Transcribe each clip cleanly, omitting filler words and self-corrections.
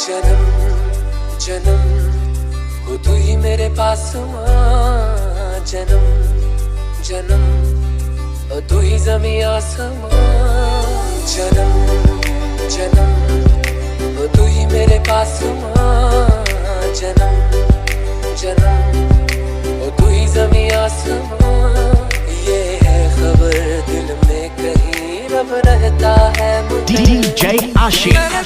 जन्म जन्म हो तू ही मेरे पास माँ, जन्म जन्म हो तू ही ज़मीं आसमां। जन्म जन्म हो तू ही मेरे पास माँ, जन्म जन्म हो तू ही ज़मीं आसमां। ये है खबर दिल में कहीं रब रहता है मुझे। DJ आशिक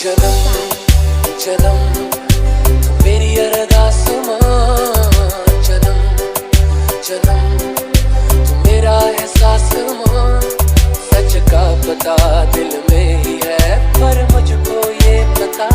जन्म जन्म तू मेरी अरदास माँ, जन्म जन्म तू मेरा एहसास माँ। सच का पता दिल में ही है पर मुझको ये पता